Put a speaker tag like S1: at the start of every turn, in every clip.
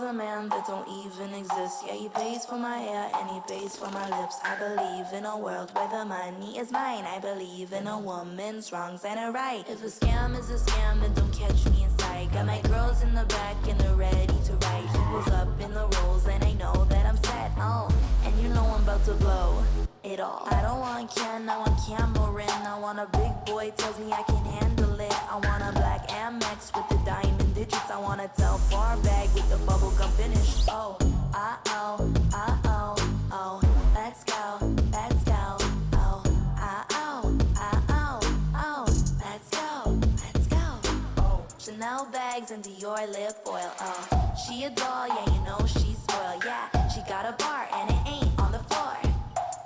S1: a man that don't even exist. Yeah, he pays for my hair and he pays for my lips. I believe in a world where the money is mine. I believe in a woman's wrongs and her right. If a scam is a scam, then don't catch me inside. Got my girls in the back and they're ready to ride. He pulls up in the rolls and I know that I'm set. Oh, and you know I'm about to blow it all. I don't want Ken, I want Cameron. I want a big boy, tells me I can handle it. I want a black Amex with the diamond digits. I want a Telfar bag with the bubblegum finish. Oh, uh-oh, uh-oh, oh, let's go, let's go. Oh, uh-oh, uh-oh, oh, let's go, let's go. Oh, Chanel bags and Dior lip oil. Oh, she a doll, yeah, you know she's spoiled. Yeah, she got a bar and it ain't on the floor.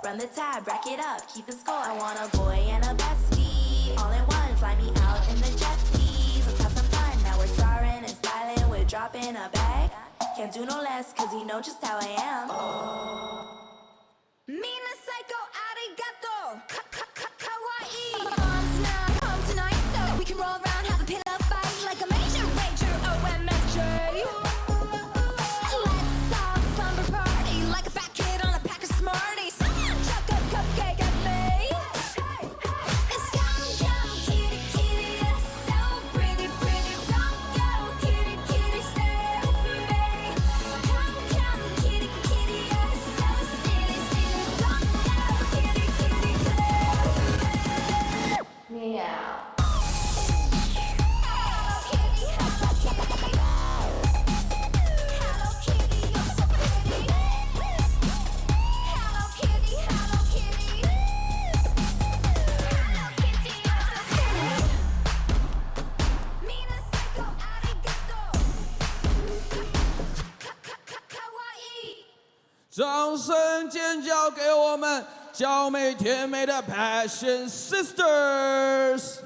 S1: Run the tab, rack it up, keep the score. I want a boy and a bestie, all in one. Fly me out in the jet, please. Let's have some fun. Now we're starring and styling, we're dropping a bag. Can't do no less, cause you know just how I am. Mina psycho arigato, kawaii. Come tonight, so we can roll around, have a pillow fight like a major rager, OMFJ. Let's all slumber party like a fat kid on a pack of Smarties. Chuck a cupcake at me. It's come, kitty, kitty, you're so pretty, pretty. Don't go, kitty, kitty, stay with me. Come, kitty, kitty, you're so silly, silly. Don't go, kitty, kitty, stay with me. Meow. Hello, kitty, hello, kitty. Hello, kitty, you're so pretty. Hello, kitty, hello, kitty. Hello, kitty, you're so silly. Mina psycho arigato. Kawaii.
S2: 掌声尖叫给我们娇美甜美的 Passion Sisters。